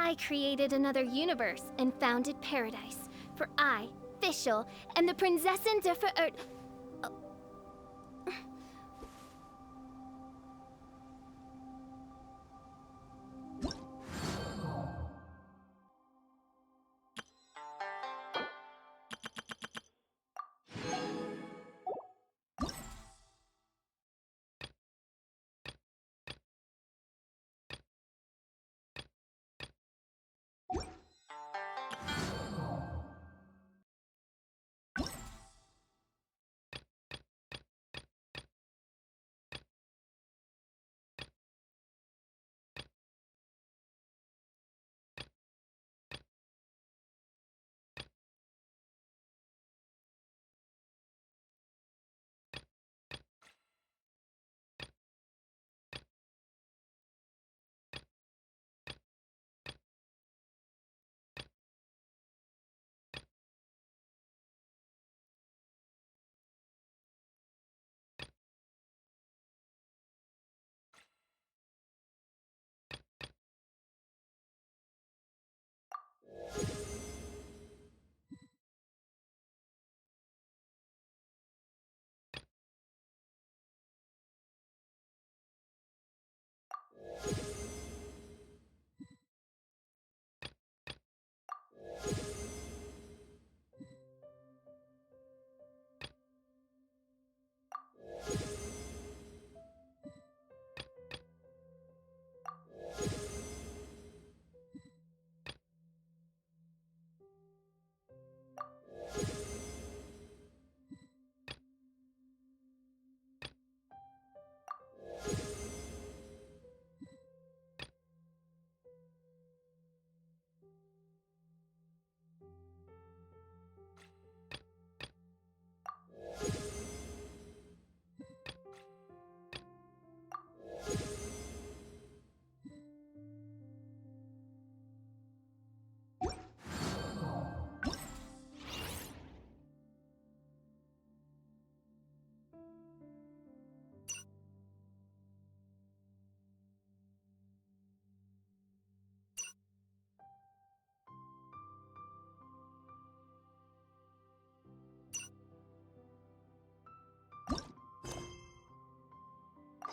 I created another universe and founded paradise. For I, Fischl, am the Prinzessin der Verirrt...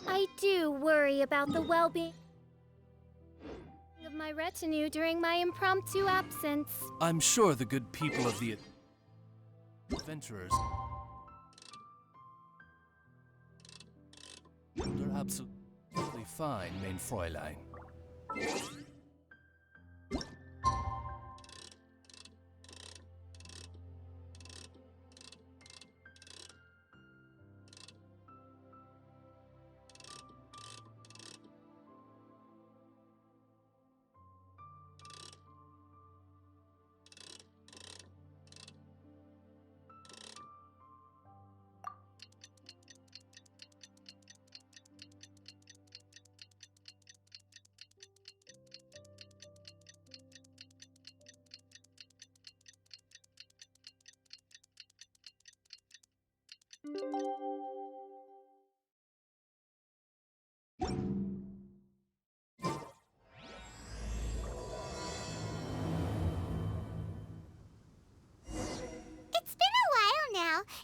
I do worry about the well-being of my retinue during my impromptu absence. I'm sure the good people of the adventurers are absolutely fine, mein Fräulein.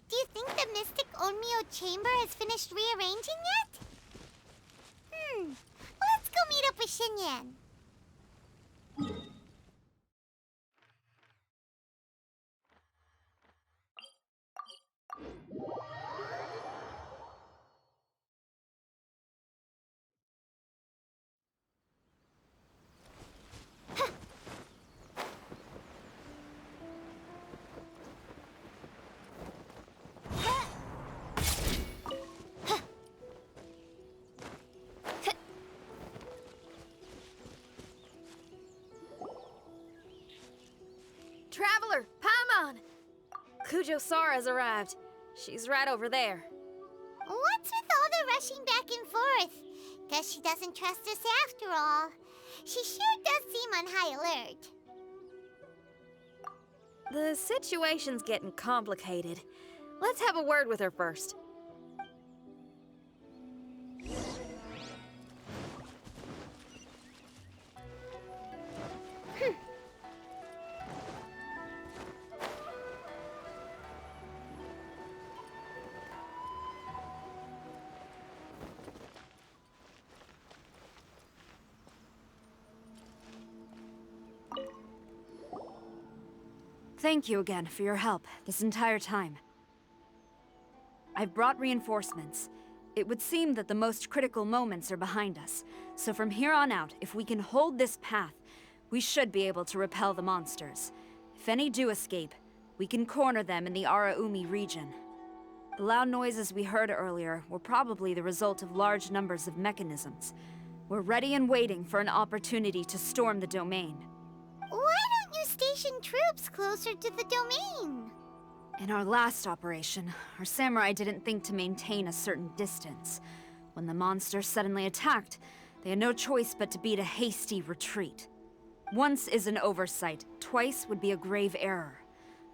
Do you think the Mystic Onmyo Chamber has finished rearranging yet? Let's go meet up with Xinyan. Traveler, Paimon! Kujo-Sara's arrived. She's right over there. What's with all the rushing back and forth? Guess she doesn't trust us after all. She sure does seem on high alert. The situation's getting complicated. Let's have a word with her first. Thank you again for your help this entire time. I've brought reinforcements. It would seem that the most critical moments are behind us, so from here on out, if we can hold this path, we should be able to repel the monsters. If any do escape, we can corner them in the Araumi region. The loud noises we heard earlier were probably the result of large numbers of mechanisms. We're ready and waiting for an opportunity to storm the domain. Why don't you station troops closer to the domain? In our last operation, our samurai didn't think to maintain a certain distance. When the monsters suddenly attacked, they had no choice but to beat a hasty retreat. Once is an oversight, twice would be a grave error.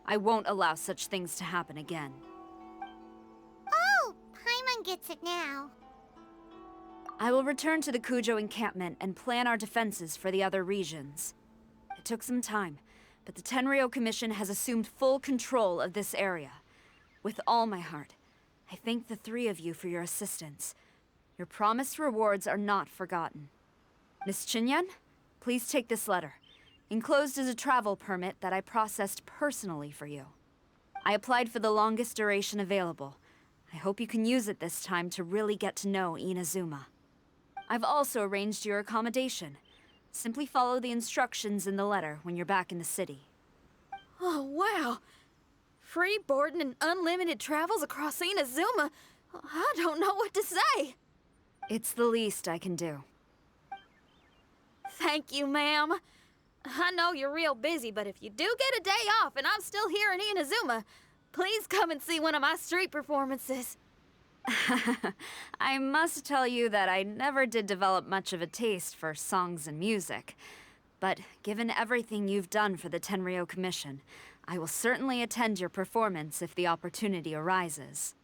I won't allow such things to happen again. Oh, Paimon gets it now. I will return to the Kujo encampment and plan our defenses for the other regions. It took some time, but the Tenryou Commission has assumed full control of this area. With all my heart, I thank the three of you for your assistance. Your promised rewards are not forgotten. Miss Chinyan, please take this letter. Enclosed is a travel permit that I processed personally for you. I applied for the longest duration available. I hope you can use it this time to really get to know Inazuma. I've also arranged your accommodation. Simply follow the instructions in the letter when you're back in the city. Oh, wow! Free boarding and unlimited travels across Inazuma? I don't know what to say! It's the least I can do. Thank you, ma'am. I know you're real busy, but if you do get a day off and I'm still here in Inazuma, please come and see one of my street performances. I must tell you that I never did develop much of a taste for songs and music. But given everything you've done for the Tenryou Commission, I will certainly attend your performance if the opportunity arises.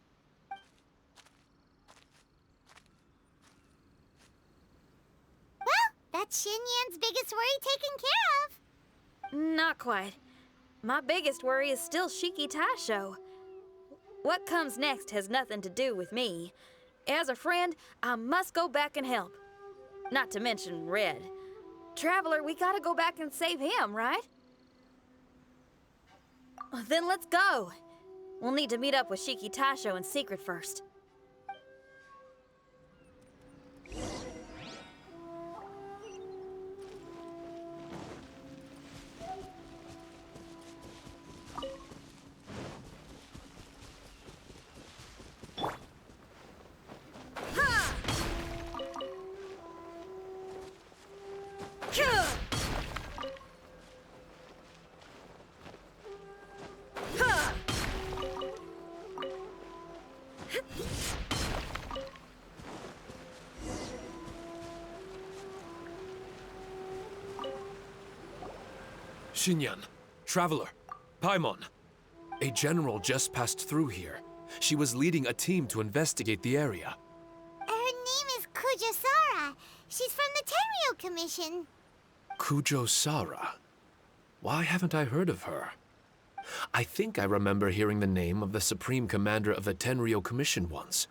Well, that's Xinyan's biggest worry taken care of. Not quite. My biggest worry is still Shiki Taisho. What comes next has nothing to do with me. As a friend, I must go back and help. Not to mention Red. Traveler, we gotta go back and save him, right? Then let's go. We'll need to meet up with Shiki Taisho in secret first. Xinyan, Traveler, Paimon. A general just passed through here. She was leading a team to investigate the area. Her name is Kujasara. She's from the Tenryou Commission. Kujo Sara. Why haven't I heard of her? I think I remember hearing the name of the Supreme Commander of the Tenryou Commission once.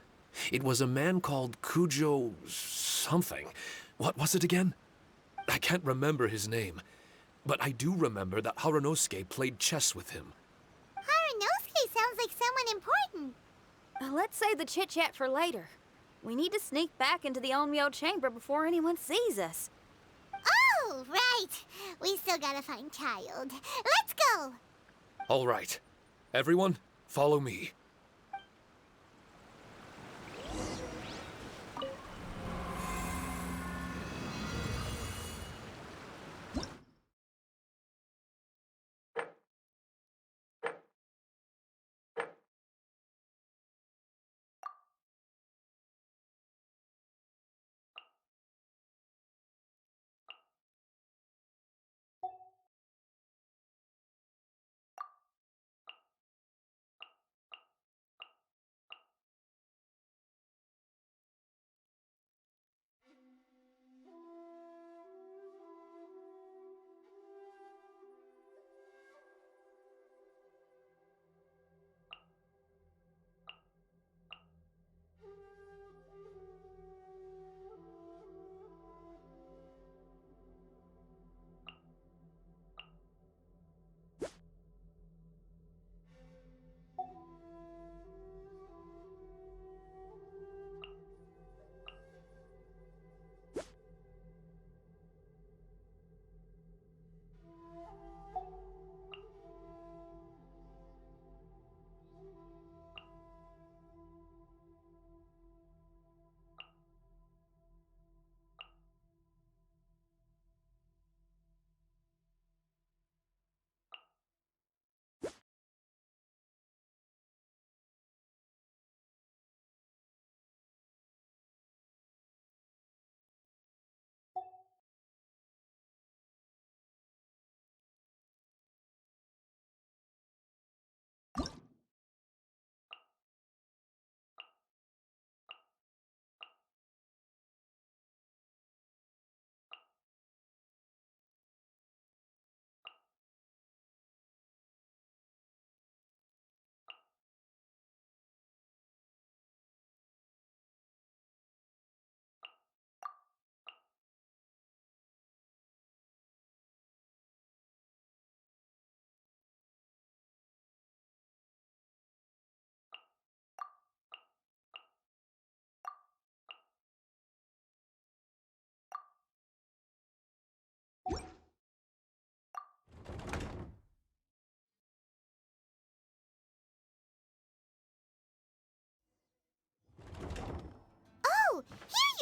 It was a man called Kujo something. What was it again? I can't remember his name. But I do remember that Haranosuke played chess with him. Haranosuke sounds like someone important. Let's save the chit-chat for later. We need to sneak back into the Onmyo chamber before anyone sees us. Oh, right. We still gotta find Child. Let's go. All right. Everyone, follow me.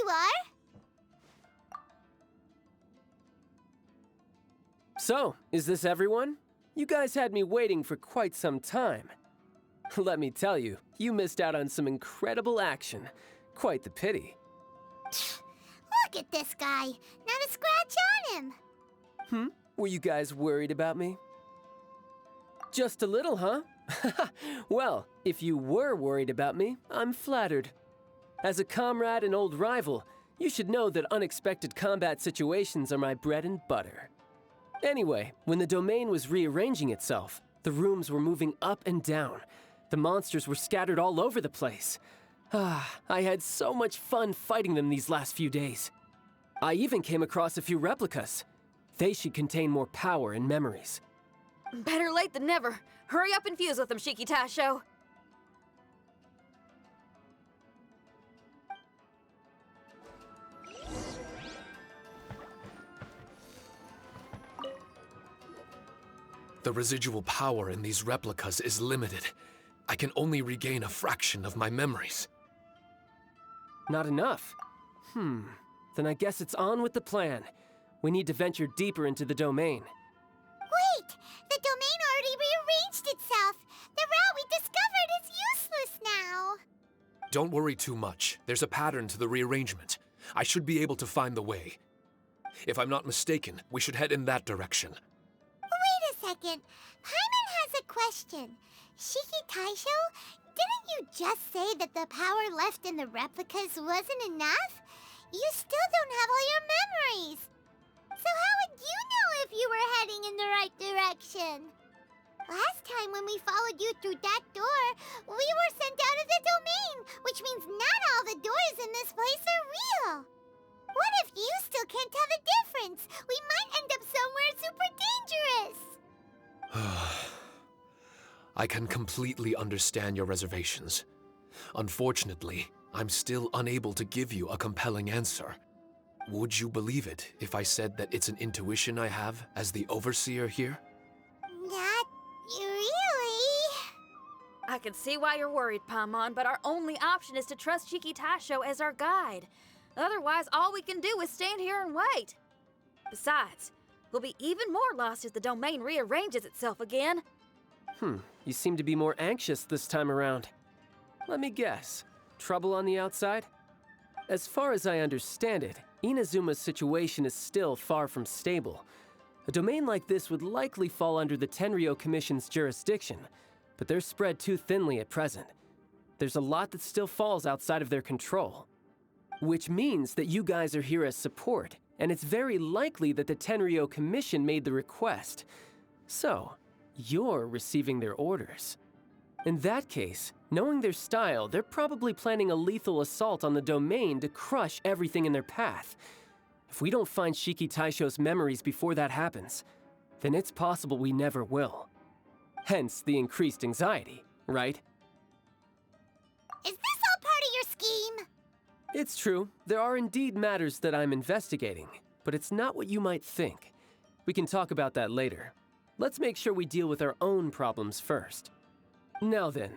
you are. So, is this everyone? You guys had me waiting for quite some time. Let me tell you, you missed out on some incredible action. Quite the pity. Look at this guy. Not a scratch on him. Were you guys worried about me? Just a little, huh? Well, if you were worried about me, I'm flattered. As a comrade and old rival, you should know that unexpected combat situations are my bread and butter. Anyway, when the domain was rearranging itself, the rooms were moving up and down. The monsters were scattered all over the place. I had so much fun fighting them these last few days. I even came across a few replicas. They should contain more power and memories. Better late than never. Hurry up and fuse with them, Shiki Tasho. The residual power in these replicas is limited. I can only regain a fraction of my memories. Not enough? Then I guess it's on with the plan. We need to venture deeper into the domain. Wait! The domain already rearranged itself. The route we discovered is useless now. Don't worry too much. There's a pattern to the rearrangement. I should be able to find the way. If I'm not mistaken, we should head in that direction. Wait a second. Paimon has a question. Shiki Taisho, didn't you just say that the power left in the replicas wasn't enough? You still don't have all your memories. So how would you know if you were heading in the right direction? Last time when we followed you through that door, we were sent out of the domain, which means not all the doors in this place are real. What if you still can't tell the difference? We might end up somewhere super dangerous. I can completely understand your reservations. Unfortunately, I'm still unable to give you a compelling answer. Would you believe it if I said that it's an intuition I have as the overseer here? Not really. I can see why you're worried, Paimon, but our only option is to trust Shiki Tasho as our guide. Otherwise, all we can do is stand here and wait. Besides, we'll be even more lost if the domain rearranges itself again. You seem to be more anxious this time around. Let me guess. Trouble on the outside? As far as I understand it, Inazuma's situation is still far from stable. A domain like this would likely fall under the Tenryou Commission's jurisdiction, but they're spread too thinly at present. There's a lot that still falls outside of their control. Which means that you guys are here as support, and it's very likely that the Tenryou Commission made the request. So, you're receiving their orders. In that case, knowing their style, they're probably planning a lethal assault on the domain to crush everything in their path. If we don't find Shiki Taisho's memories before that happens, then it's possible we never will. Hence the increased anxiety, right? Is this all part of your scheme? It's true, there are indeed matters that I'm investigating, but it's not what you might think. We can talk about that later. Let's make sure we deal with our own problems first. Now then,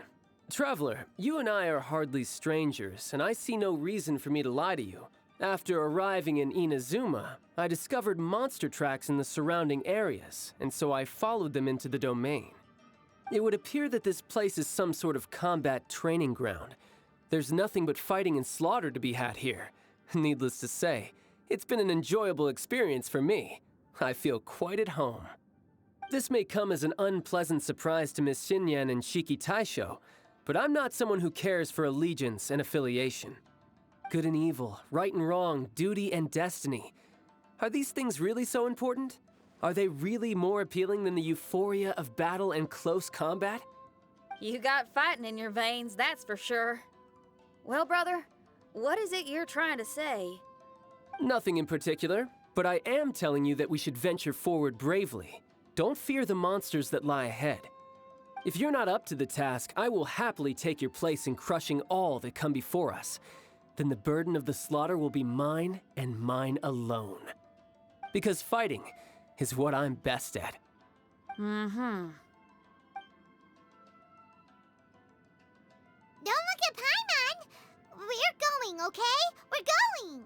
Traveler, you and I are hardly strangers, and I see no reason for me to lie to you. After arriving in Inazuma, I discovered monster tracks in the surrounding areas, and so I followed them into the domain. It would appear that this place is some sort of combat training ground. There's nothing but fighting and slaughter to be had here. Needless to say, it's been an enjoyable experience for me. I feel quite at home. This may come as an unpleasant surprise to Miss Xinyan and Shiki Taisho, but I'm not someone who cares for allegiance and affiliation. Good and evil, right and wrong, duty and destiny. Are these things really so important? Are they really more appealing than the euphoria of battle and close combat? You got fighting in your veins, that's for sure. Well, brother, what is it you're trying to say? Nothing in particular, but I am telling you that we should venture forward bravely. Don't fear the monsters that lie ahead. If you're not up to the task, I will happily take your place in crushing all that come before us. Then the burden of the slaughter will be mine and mine alone. Because fighting is what I'm best at. Don't look at Paimon! We're going, okay? We're We're going!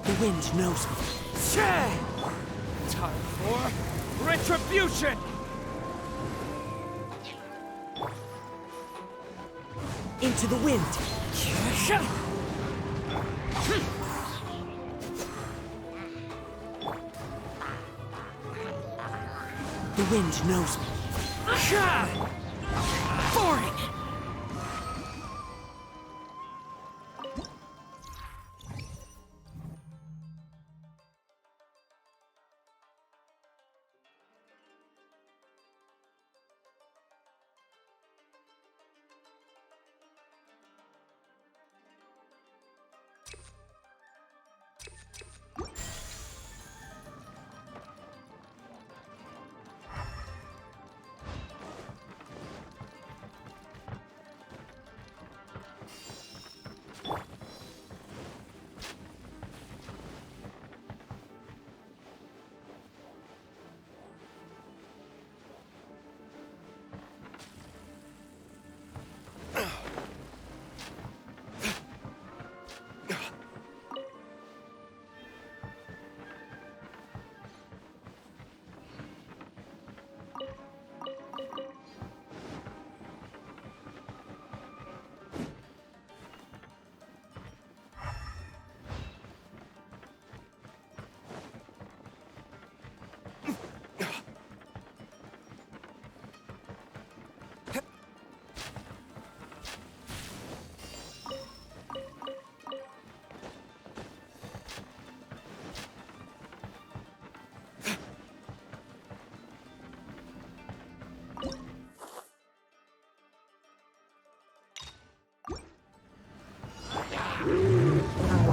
The wind knows me. Time for retribution! Into the wind. The wind knows me. Boring!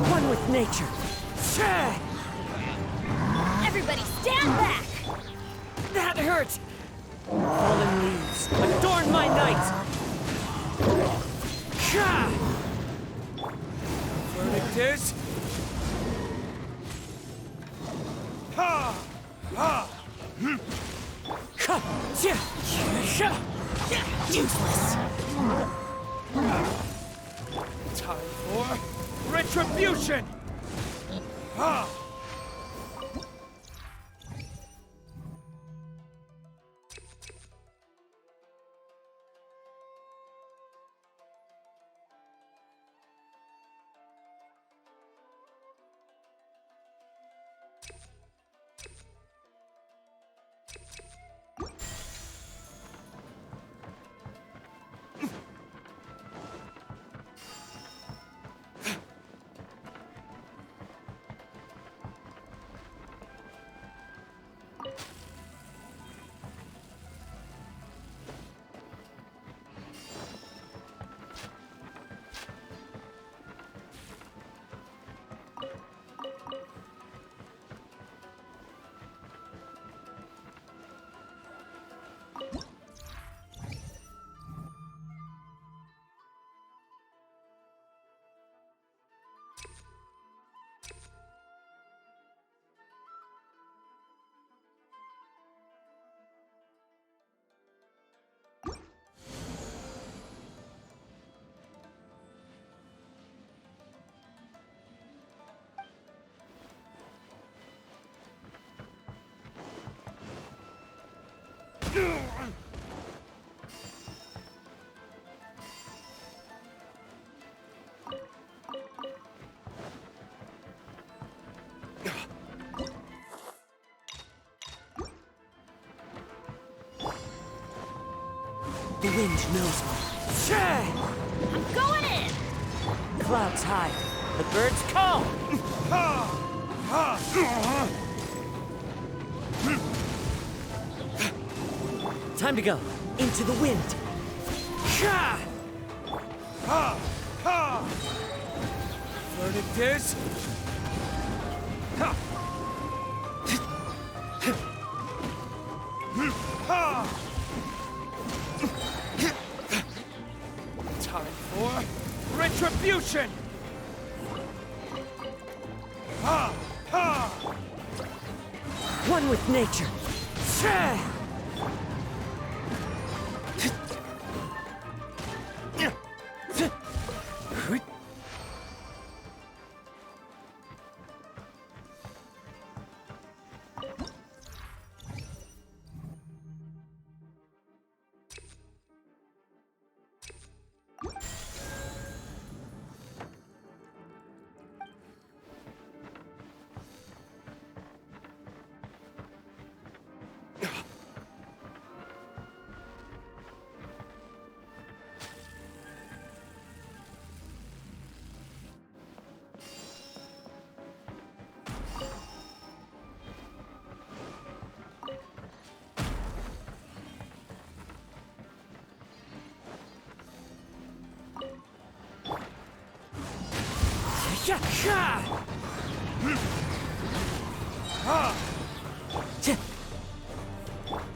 One with nature. Everybody stand back! That hurt! Fallen leaves, adorn my night! Verdict is... Ha! Ha! Useless! Time for retribution! Ha! The wind knows me. I'm going in! Clouds high. The birds call. Time to go. Into the wind. Verdict is... Time for retribution! One with nature.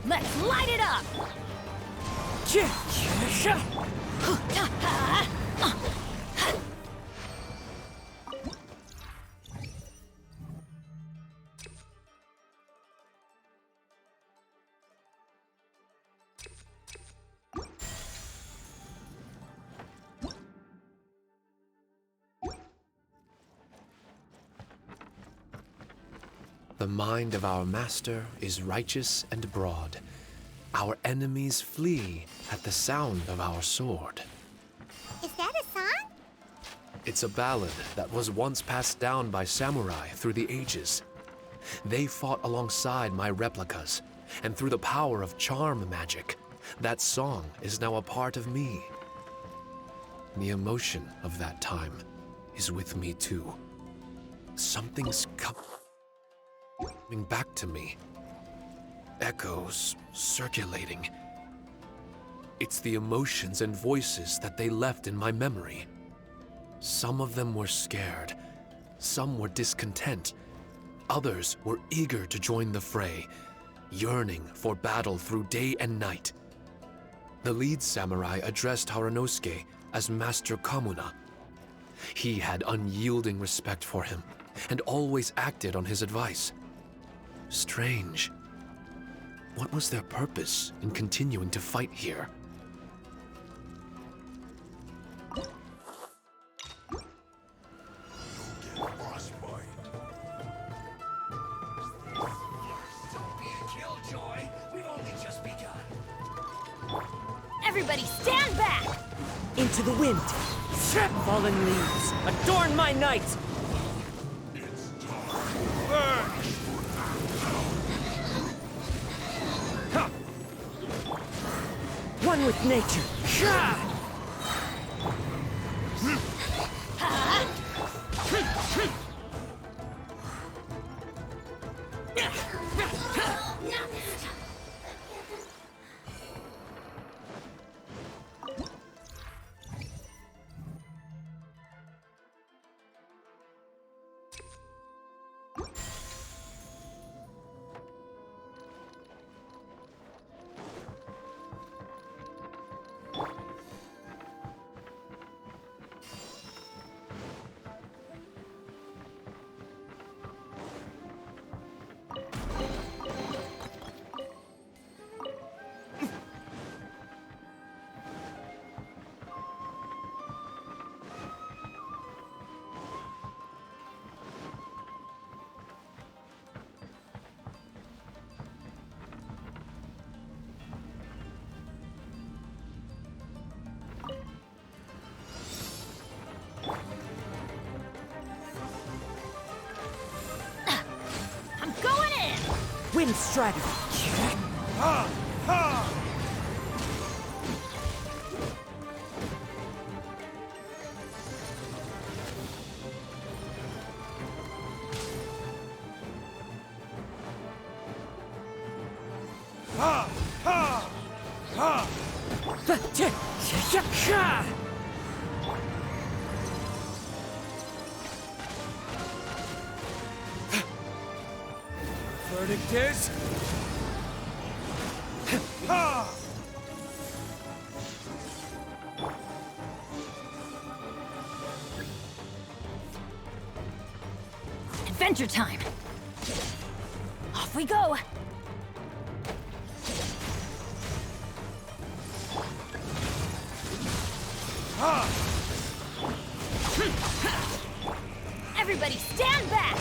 Let's light it up! The mind of our master is righteous and broad. Our enemies flee at the sound of our sword. Is that a song? It's a ballad that was once passed down by samurai through the ages. They fought alongside my replicas, and through the power of charm magic, that song is now a part of me. The emotion of that time is with me too. Something's coming back to me. Echoes circulating. It's the emotions and voices that they left in my memory. Some of them were scared, some were discontent, others were eager to join the fray, yearning for battle through day and night. The lead samurai addressed Haranosuke as Master Kamuna. He had unyielding respect for him, and always acted on his advice. Strange. What was their purpose in continuing to fight here? Everybody stand back! Into the wind. Fallen leaves. Adorn my night. Burn! One with nature. Wind strider. Verdict is... Ha! Adventure time! Off we go! Everybody stand back!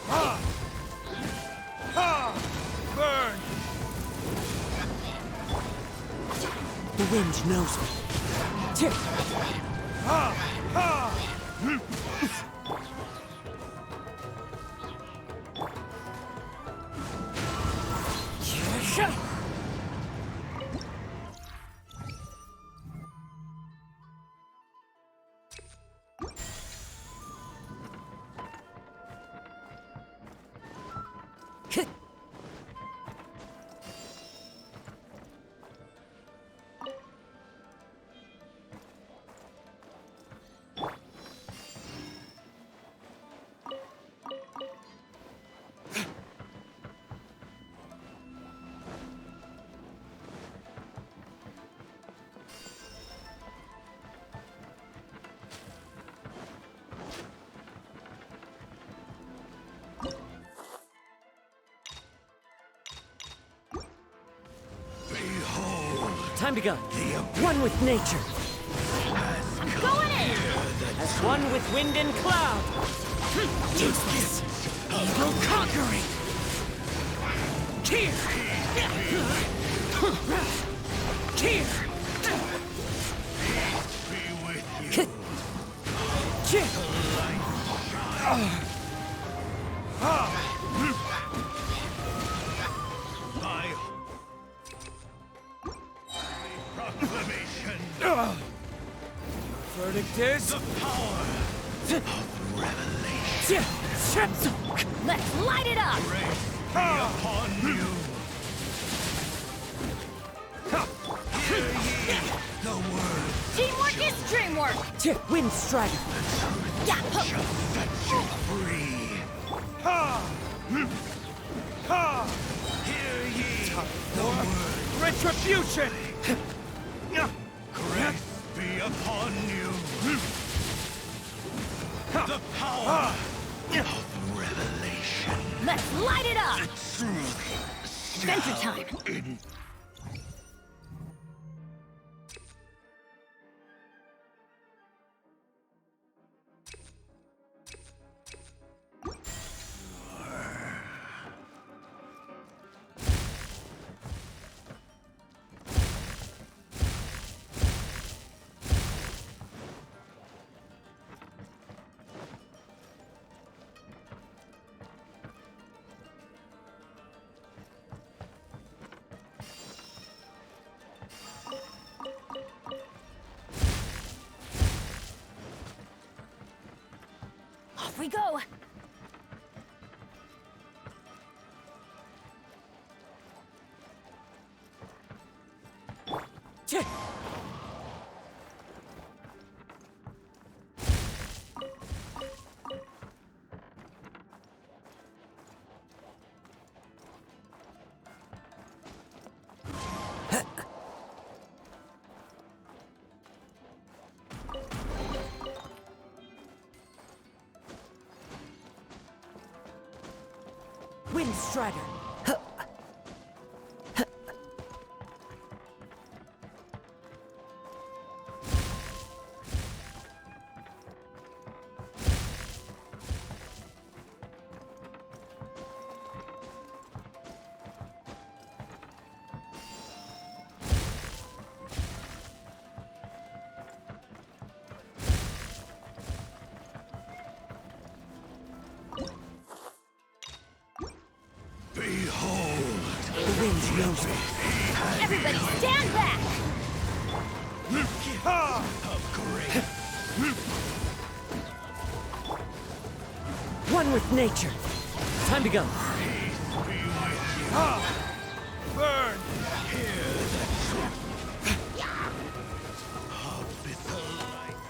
Ha! Ha! Burn! The wind knows me. Ha! Ha! Time to go. One with nature. Going in! As one with wind and cloud. Useless. Evil conquering. Here. Here. Verdict is... The power of revelation. Let's light it up! Be upon you. Hear ye the word. Teamwork is dreamwork! Wind strider. Yeah! Shall set you free. Ha! Ha! Hear ye the word. Retribution! Grace be upon you. The power of revelation. Let's light it up! Truth. Adventure time! In we go! Tch! Wind Strider! Behold! The wind knows me. Everybody stand back! Upgrade! One with nature. Time to go. Burn! How bit the light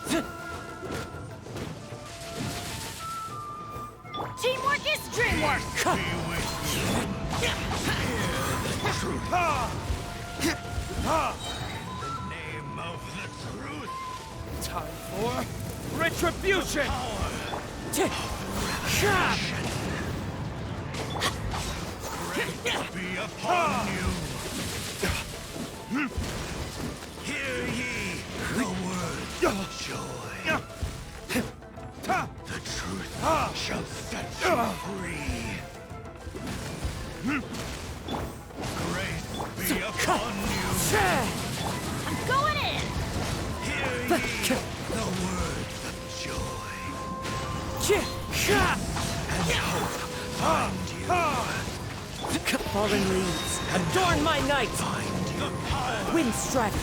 shine! Teamwork is dreamwork! Name of the truth! Time for retribution! Be upon you! Hear ye the word of joy! The truth shall set you free! Grace be upon you! I'm going in! Hear ye the words of joy! And hope find you! Fallen leaves, adorn my night! Find the power Wind Strider!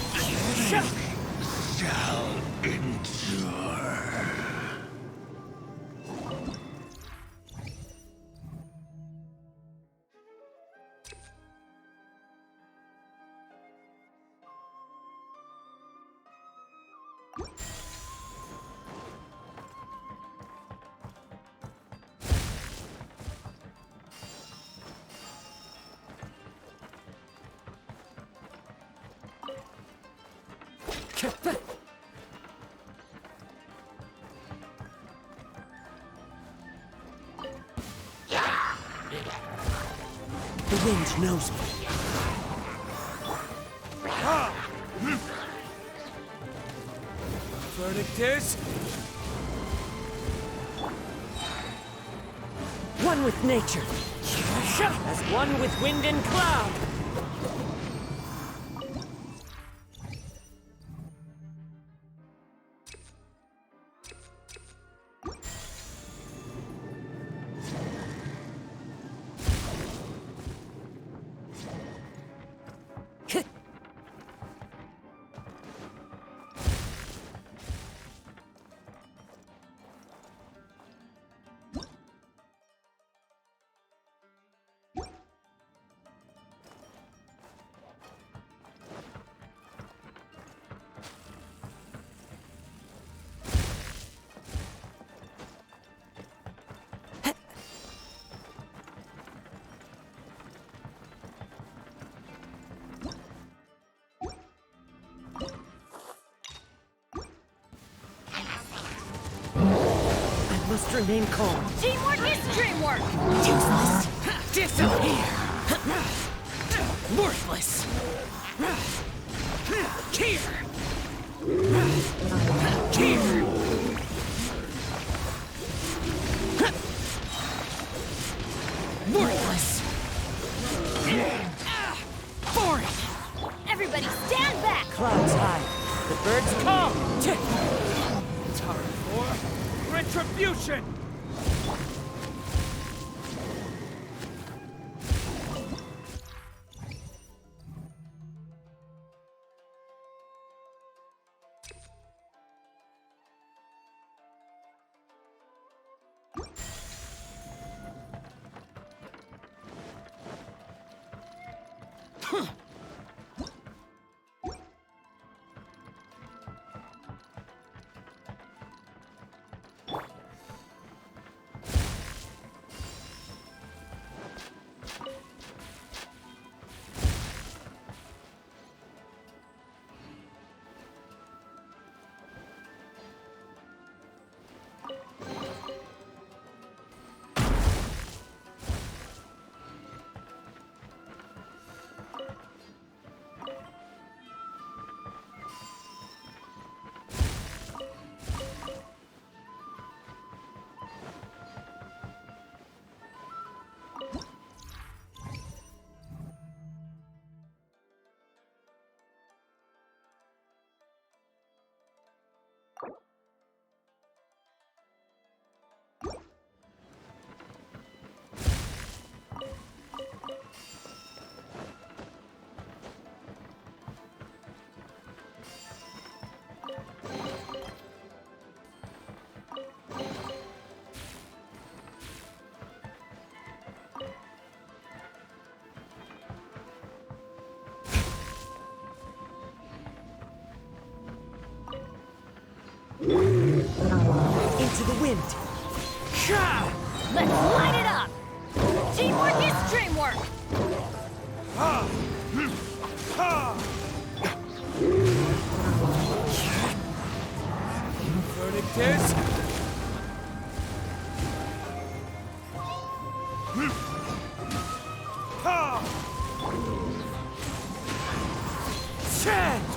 shall endure! The wind knows me. Verdict is One with nature. As one with wind and cloud. I must remain calm. Teamwork is dreamwork! Useless. Disappear. Worthless. Here. Here. Worthless. Foreign. Everybody stand back! Clouds high. The birds call. time for retribution! Into the wind. Let's light it up! Teamwork is dreamwork! Verdict is...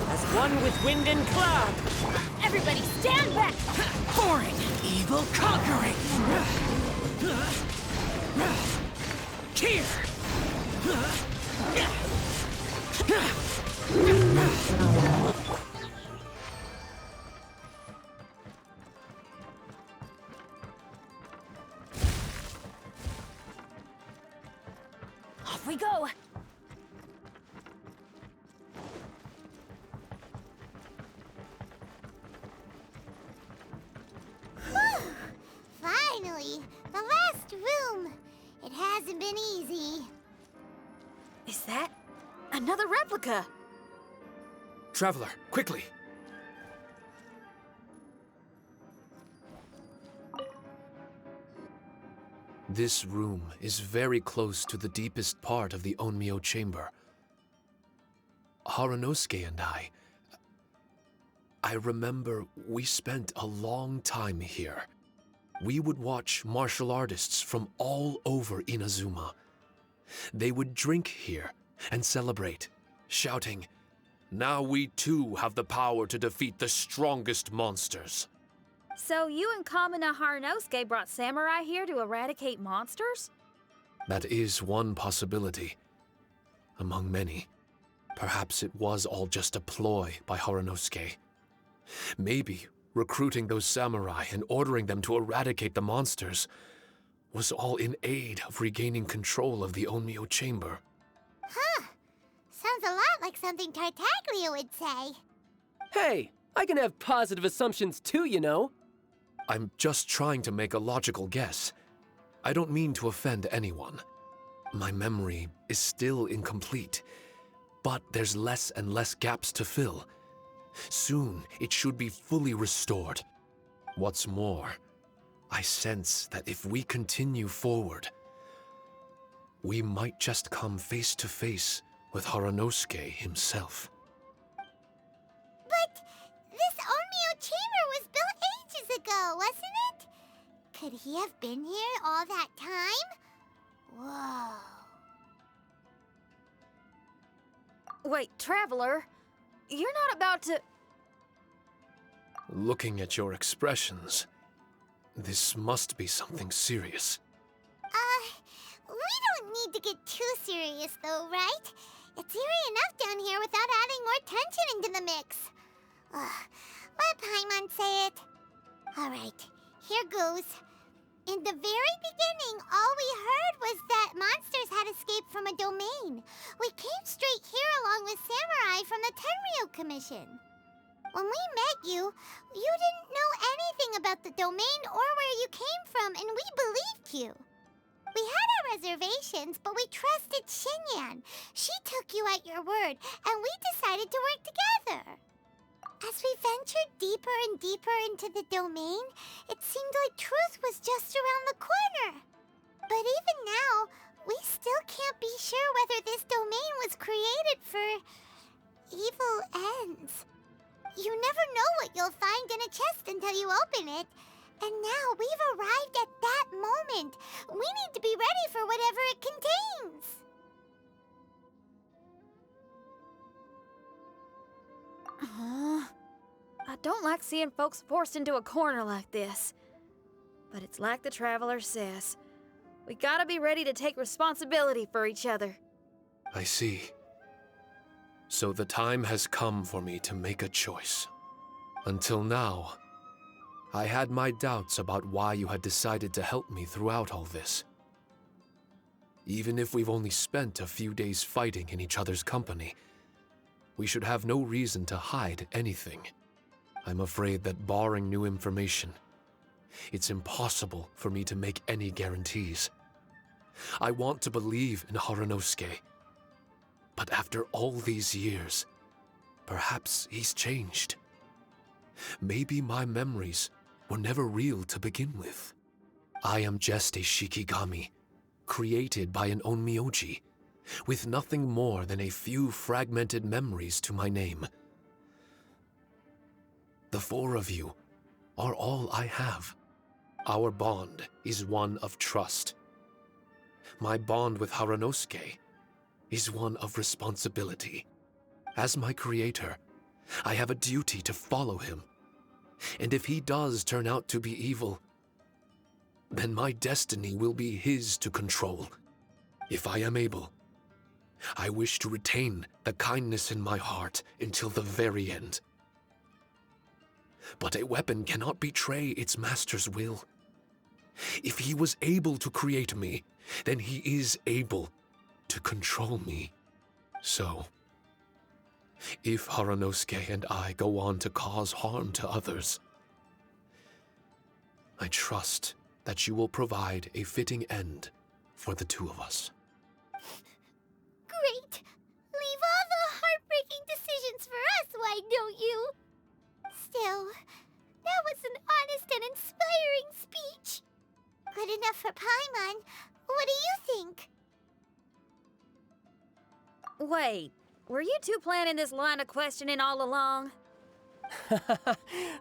As one with wind and cloud. Everybody stand back! Pouring, evil conquering. Here. Off we go! Finally, the last room. It hasn't been easy. Is that another replica? Traveler, quickly! This room is very close to the deepest part of the Onmyo chamber. Haranosuke and I remember we spent a long time here. We would watch martial artists from all over Inazuma. They would drink here and celebrate, shouting, "Now we too have the power to defeat the strongest monsters." So you and Kamina Haranosuke brought samurai here to eradicate monsters? That is one possibility. Among many. Perhaps it was all just a ploy by Haranosuke. Maybe recruiting those samurai and ordering them to eradicate the monsters was all in aid of regaining control of the Onmyo chamber. Huh. Sounds a lot like something Tartaglia would say. Hey, I can have positive assumptions too, you know. I'm just trying to make a logical guess. I don't mean to offend anyone. My memory is still incomplete, but there's less and less gaps to fill. Soon, it should be fully restored. What's more, I sense that if we continue forward, we might just come face to face with Haranosuke himself. But this Onmyo chamber was built ages ago, wasn't it? Could he have been here all that time? Whoa. Wait, Traveler, you're not about to... Looking at your expressions, this must be something serious. We don't need to get too serious though, right? It's eerie enough down here without adding more tension into the mix. Let Paimon say it. Alright, here goes. In the very beginning, all we heard was that monsters had escaped from a domain. We came straight here along with samurai from the Tenryo Commission. When we met you, you didn't know anything about the domain or where you came from, and we believed you. We had our reservations, but we trusted Shinyan. She took you at your word, and we decided to work together. As we ventured deeper and deeper into the domain, it seemed like truth was just around the corner. But even now, we still can't be sure whether this domain was created for evil ends. You never know what you'll find in a chest until you open it. And now we've arrived at that moment. We need to be ready for whatever it contains. I don't like seeing folks forced into a corner like this. But it's like the Traveler says. We gotta be ready to take responsibility for each other. I see. So the time has come for me to make a choice. Until now, I had my doubts about why you had decided to help me throughout all this. Even if we've only spent a few days fighting in each other's company, we should have no reason to hide anything. I'm afraid that barring new information, it's impossible for me to make any guarantees. I want to believe in Haranosuke, but after all these years, perhaps he's changed. Maybe my memories were never real to begin with. I am just a Shikigami, created by an onmyoji, with nothing more than a few fragmented memories to my name. The four of you are all I have. Our bond is one of trust. My bond with Haranosuke is one of responsibility. As my creator, I have a duty to follow him. And if he does turn out to be evil, then my destiny will be his to control. If I am able, I wish to retain the kindness in my heart until the very end. But a weapon cannot betray its master's will. If he was able to create me, then he is able to control me. So, if Haranosuke and I go on to cause harm to others, I trust that you will provide a fitting end for the two of us. Great! Leave all the heartbreaking decisions for us, why don't you? Still, that was an honest and inspiring speech. Good enough for Paimon. What do you think? Wait, were you two planning this line of questioning all along?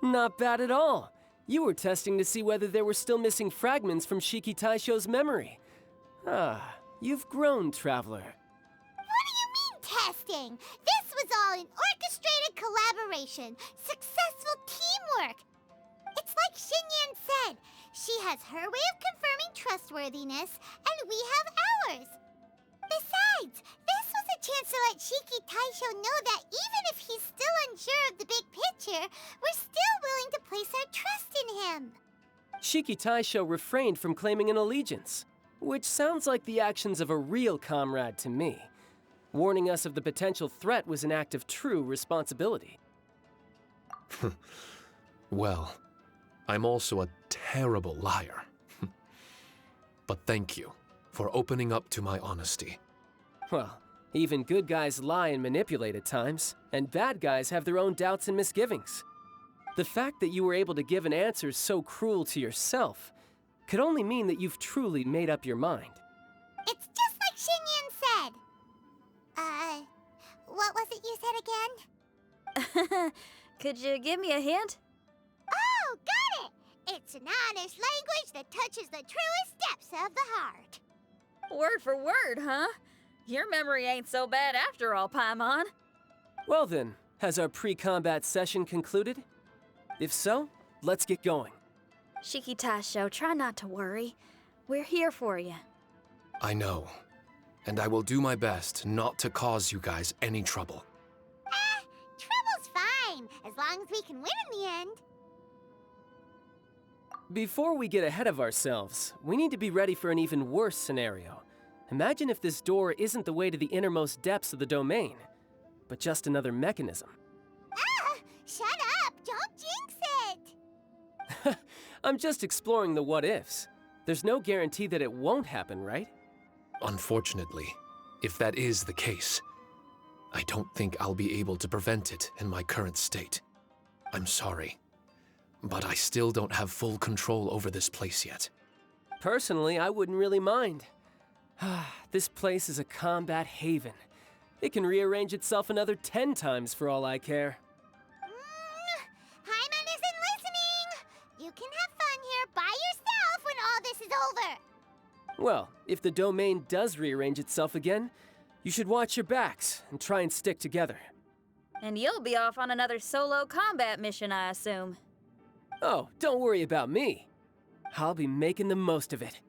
Not bad at all. You were testing to see whether there were still missing fragments from Shiki Taisho's memory. Ah, you've grown, Traveler. What do you mean, testing? This was all an orchestrated collaboration, successful teamwork. It's like Xinyan said, she has her way of confirming trustworthiness, and we have ours. Besides, this was a chance to let Shiki Taisho know that even if he's still unsure of the big picture, we're still willing to place our trust in him. Shiki Taisho refrained from claiming an allegiance, which sounds like the actions of a real comrade to me. Warning us of the potential threat was an act of true responsibility. Well, I'm also a terrible liar. But thank you for opening up to my honesty. Well, even good guys lie and manipulate at times, and bad guys have their own doubts and misgivings. The fact that you were able to give an answer so cruel to yourself could only mean that you've truly made up your mind. It's just like Xinyan said. What was it you said again? Could you give me a hint? Oh, got it! It's an honest language that touches the truest depths of the heart. Word for word, huh? Your memory ain't so bad after all, Paimon. Well then, has our pre-combat session concluded? If so, let's get going. Shiki Taisho, try not to worry. We're here for you. I know, and I will do my best not to cause you guys any trouble. Trouble's fine, as long as we can win in the end. Before we get ahead of ourselves, we need to be ready for an even worse scenario. Imagine if this door isn't the way to the innermost depths of the domain, but just another mechanism. Shut up! Don't jinx it! I'm just exploring the what-ifs. There's no guarantee that it won't happen, right? Unfortunately, If that is the case, I don't think I'll be able to prevent it in my current state. I'm sorry, but I still don't have full control over this place yet. Personally, I wouldn't really mind. This place is a combat haven. It can rearrange itself another 10 times for all I care. Hyman isn't listening! You can have fun here by yourself when all this is over! Well, if the domain does rearrange itself again, you should watch your backs and try and stick together. And you'll be off on another solo combat mission, I assume. Oh, don't worry about me. I'll be making the most of it.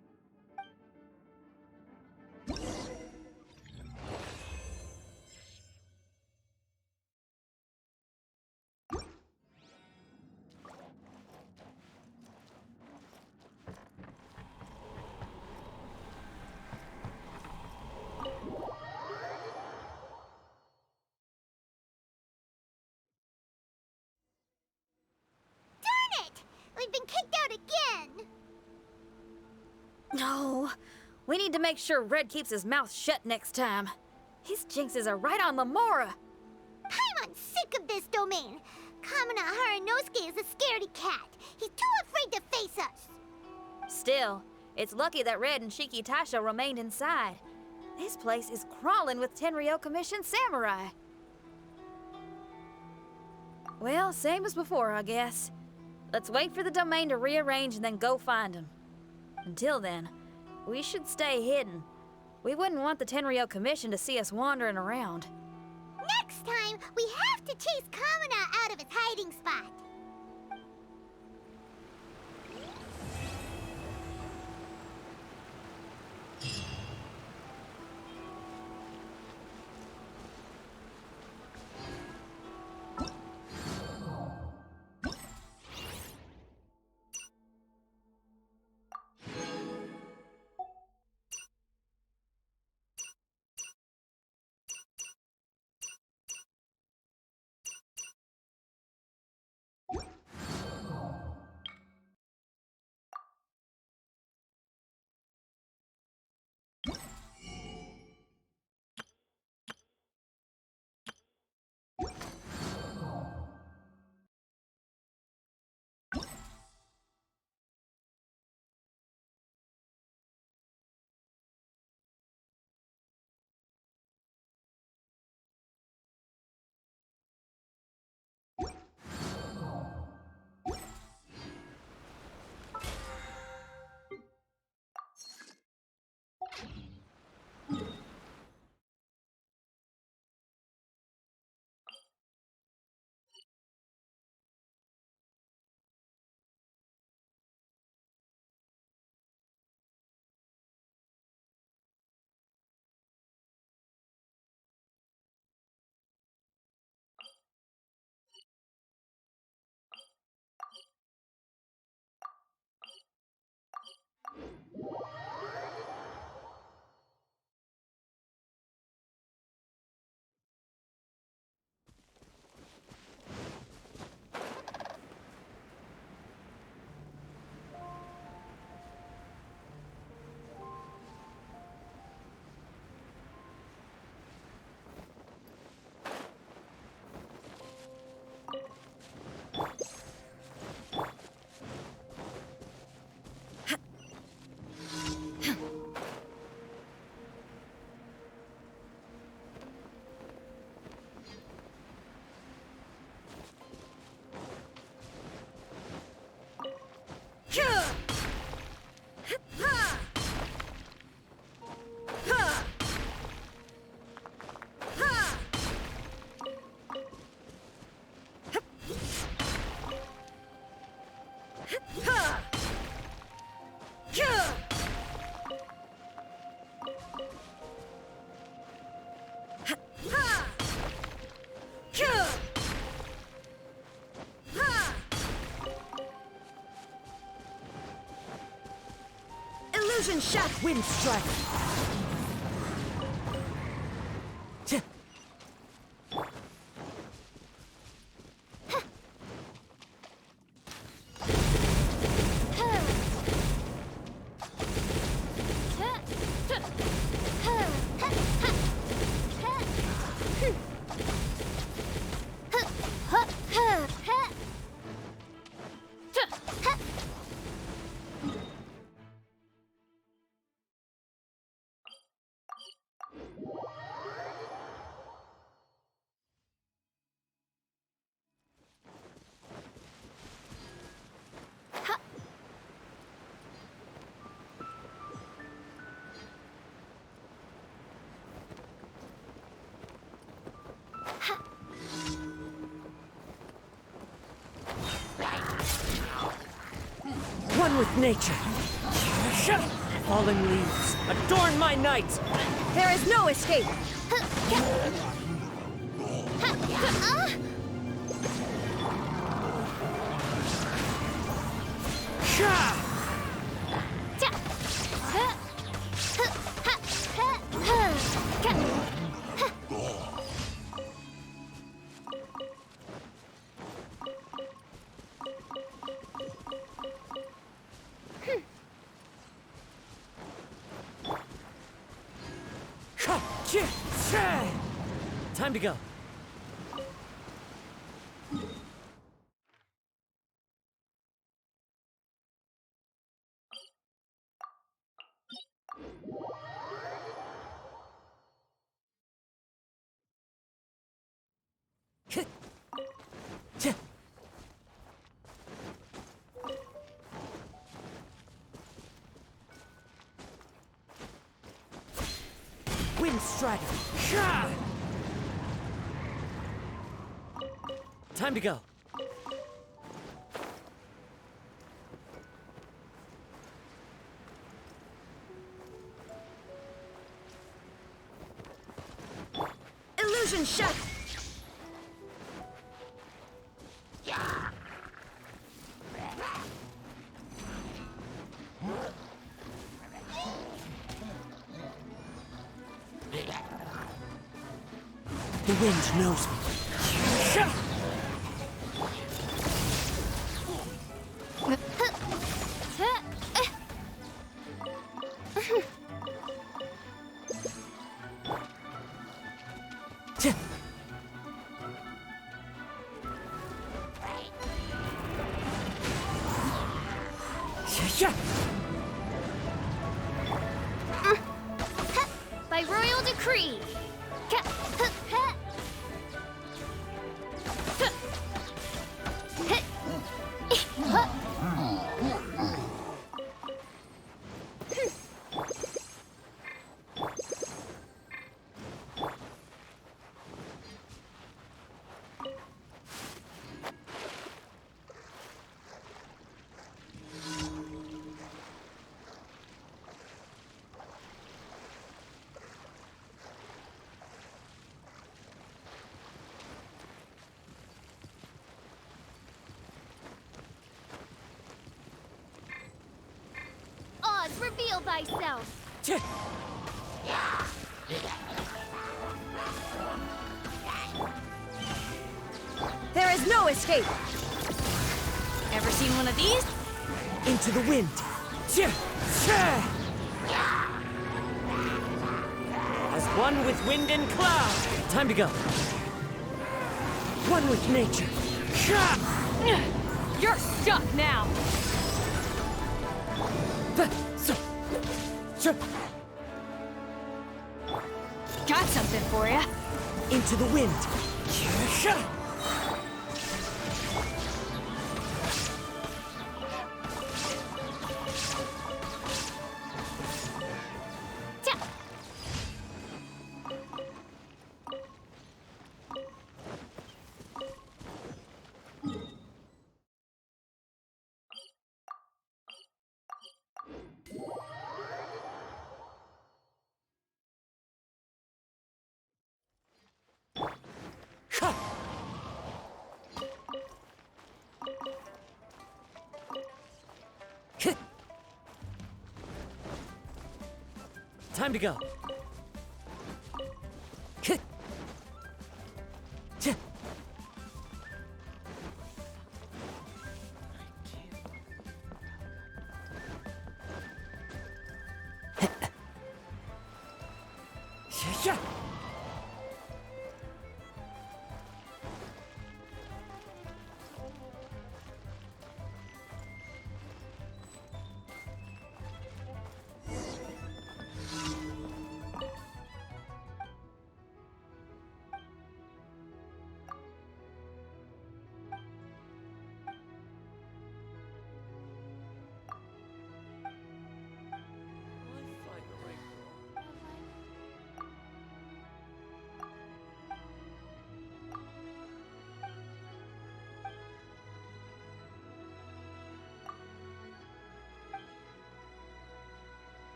Darn it! We've been kicked out again! No, we need to make sure Red keeps his mouth shut next time. His jinxes are right on Lamora. I'm sick of this domain! Kamina Haranosuke is a scaredy cat. He's too afraid to face us! Still, it's lucky that Red and Shiki Taisho remained inside. This place is crawling with Tenryo Commission samurai. Well, same as before, I guess. Let's wait for the domain to rearrange and then go find him. Until then, we should stay hidden. We wouldn't want the Tenryo Commission to see us wandering around. Next time, we have to chase Kamina out of its hiding spot! Illusion Shaft Wind Strike! with nature. Falling leaves, adorn my night! There is no escape! Time to go. Wind Strider. Time to go. Illusion shut! The wind knows me. By royal decree. Oz, reveal thyself. There is no escape! Ever seen one of these? Into the wind. As one with wind and cloud. Time to go. One with nature. You're stuck now! Got something for ya. Into the wind. Time to go.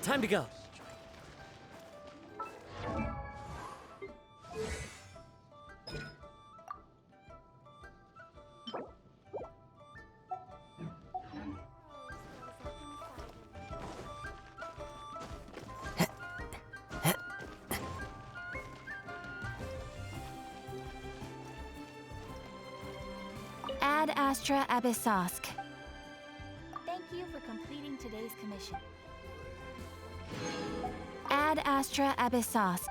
Time to go. Ad Astra Abyssosk. Thank you for completing today's commission. Ad Astra Abyssosk.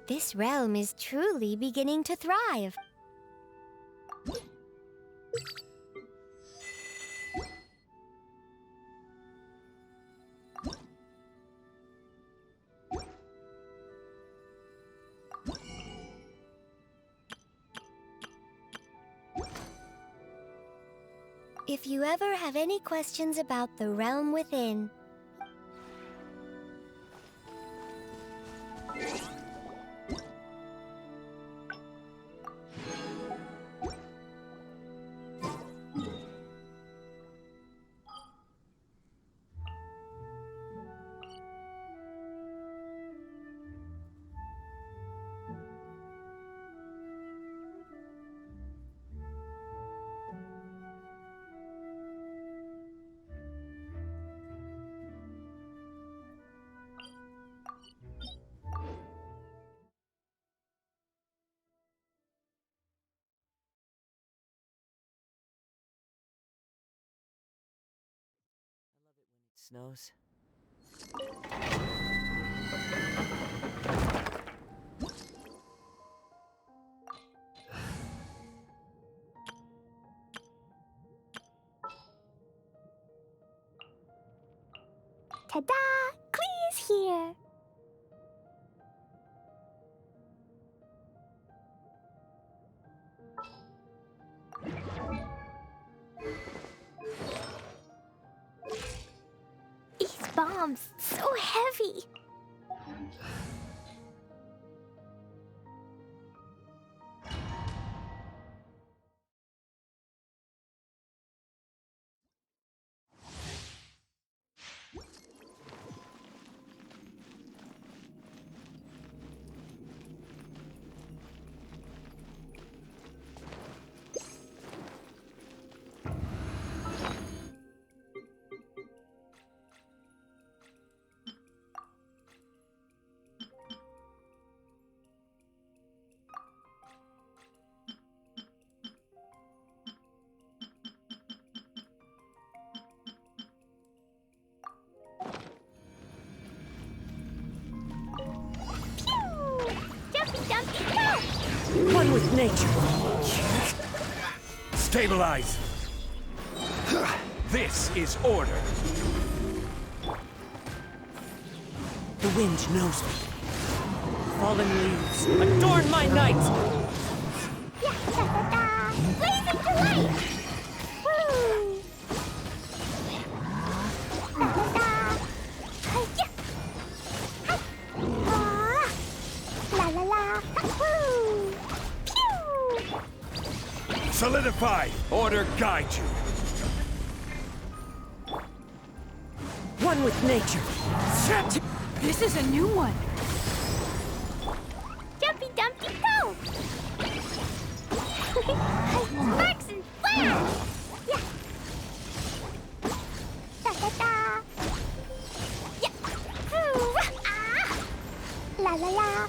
This realm is truly beginning to thrive. If you ever have any questions about the realm within, Snows. Ta-da! Clee's here! These bombs, so heavy! One with nature. Stabilize! This is order. The wind knows me. Fallen leaves adorn my night. Yeah, ta-da-da! Blazing delight! Woo! Ta-da-da! Hi-ya! Hi! Ah! La-la-la! Woo! Pew! Solidify! Order guide you. One with nature. This is a new one. Jumpy Dumpty Go! Sparks and flares! Yeah! Da-da-da! Yeah! Ooh, ah! La-la-la!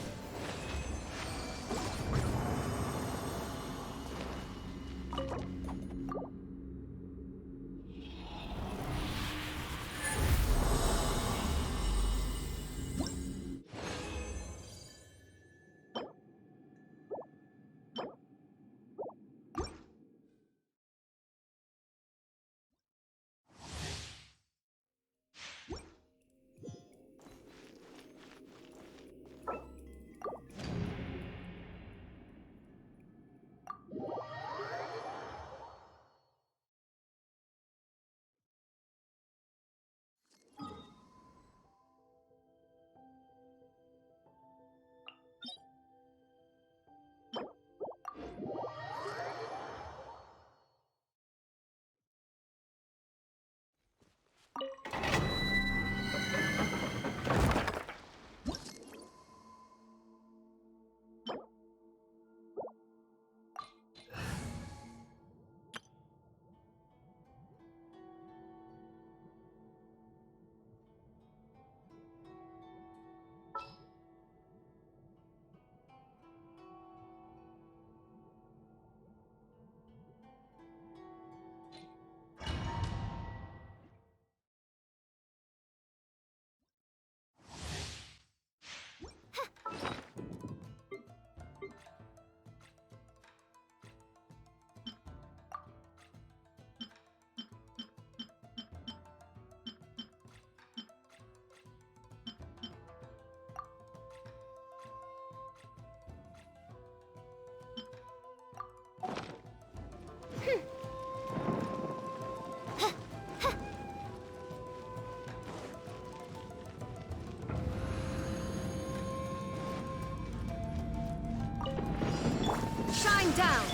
Shine down!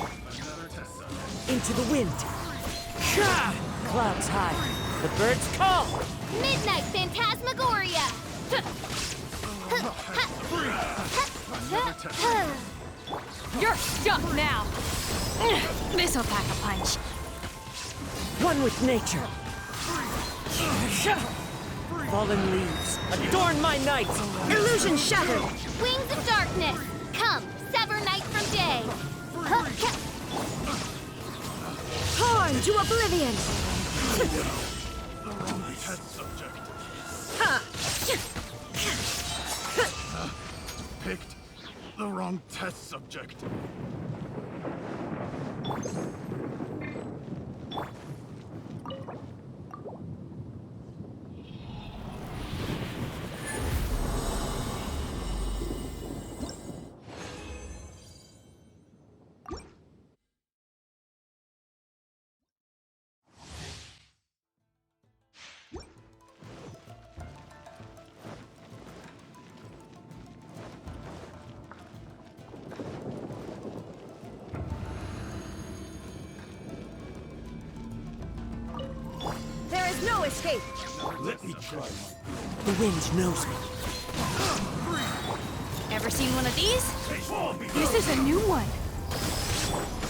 Into the wind. Clouds high. The birds call. Midnight Phantasmagoria! You're stuck now! This'll pack a punch. One with nature. Fallen leaves. Adorn my night. Illusion shattered! Wings of darkness! Come, sever night from day! Torn to oblivion! The wrong test subject. Picked the wrong test subject. There is no escape! Let me try. The wind knows me. Ever seen one of these? This is a new one.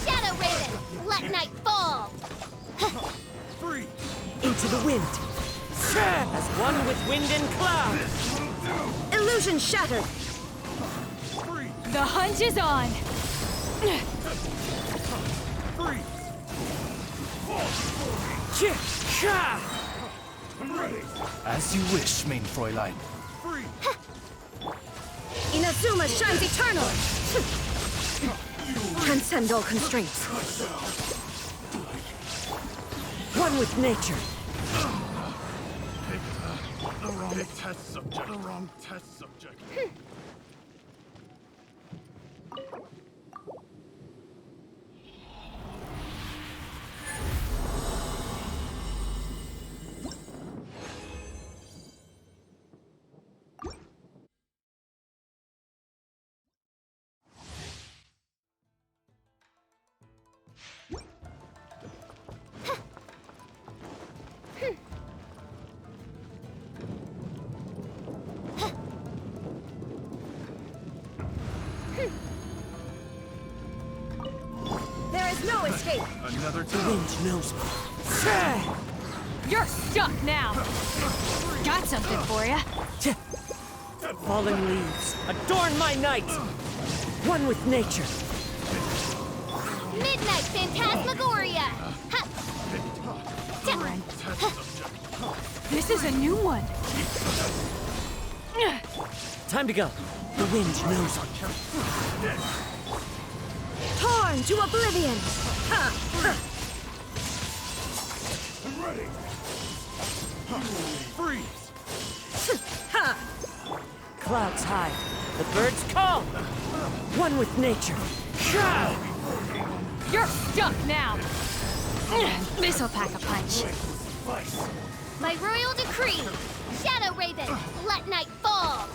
Shadow Raven! Let night fall! Into the wind. As one with wind and cloud. Illusion shattered! The hunt is on! As you wish, main Fräulein. Inazuma shines eternal! Transcend all constraints. One with nature. Picked the wrong test subject. The wrong test subject. There is no escape! Another The wind knows me. You're stuck now! Got something for ya! Fallen leaves. Adorn my night. One with nature. Midnight Phantasmagoria! Ha! This is a new one! Time to go. The wind knows me. Torn to oblivion! Clouds high. The birds call. One with nature. You're stuck now! This'll pack a punch. By royal decree, Shadow Raven, let night fall!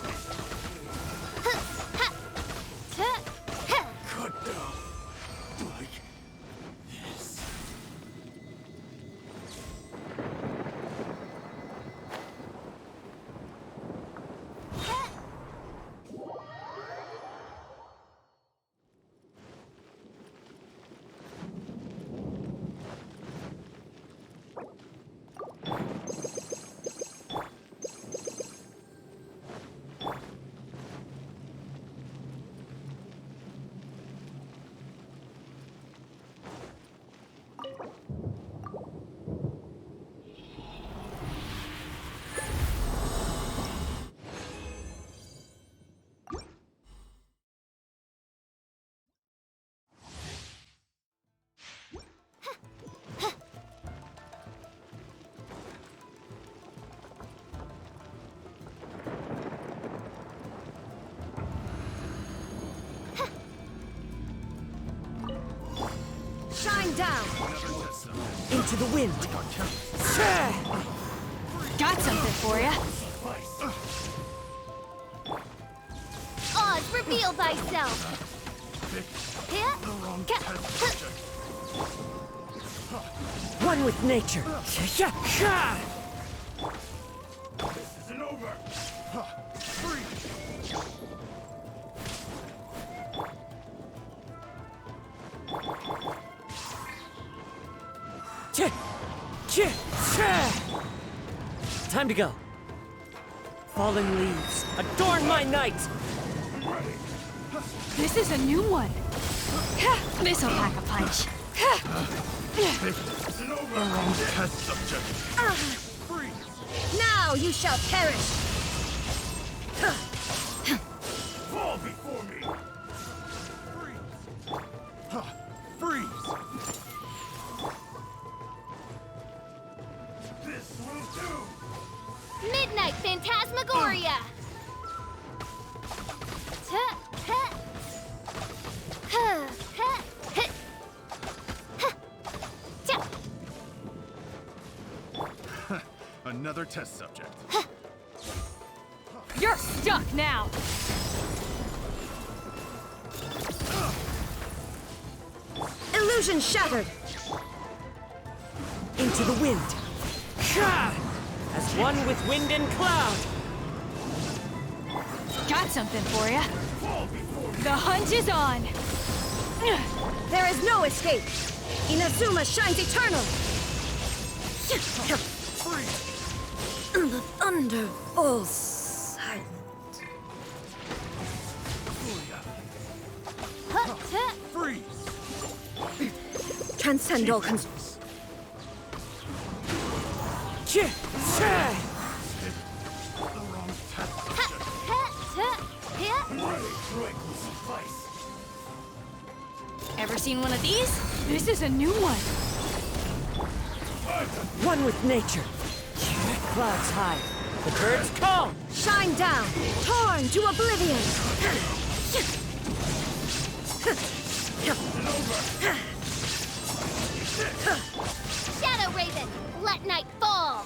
cut down like this. Shine down! Into the wind. Got something for ya! Oz, reveal thyself! The wrong test subject. One with nature. This isn't over. Freeze. Time to go. Falling leaves, adorn my night! This is a new one. This'll pack a punch. This isn't over. The wrong test subject. Freeze. Now you shall perish. Fall before me. Freeze. Freeze. This will do. Midnight Phantasmagoria! Another test subject. You're stuck now. Illusion shattered! Into the wind. As one with wind and cloud! Got something for ya. The hunt is on. There is no escape! Inazuma shines eternal! The thunder falls silent. Freeze. Transcend all cons- The wrong test subject. One strike will suffice. Ever seen one of these? This is a new one. One with nature. Clouds high. The birds call. Shine down. Torn to oblivion. Shadow Raven, let night fall!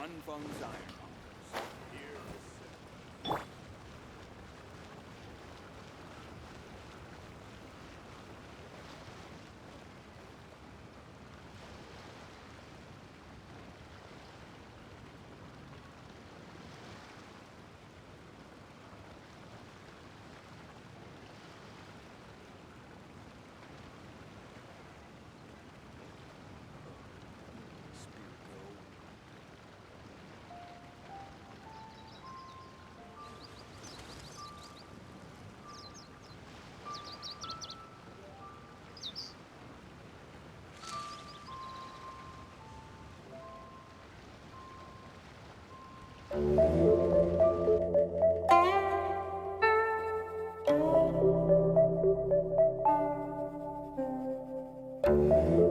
Anfang's Ironmongers. Here is Sid. Spirit go.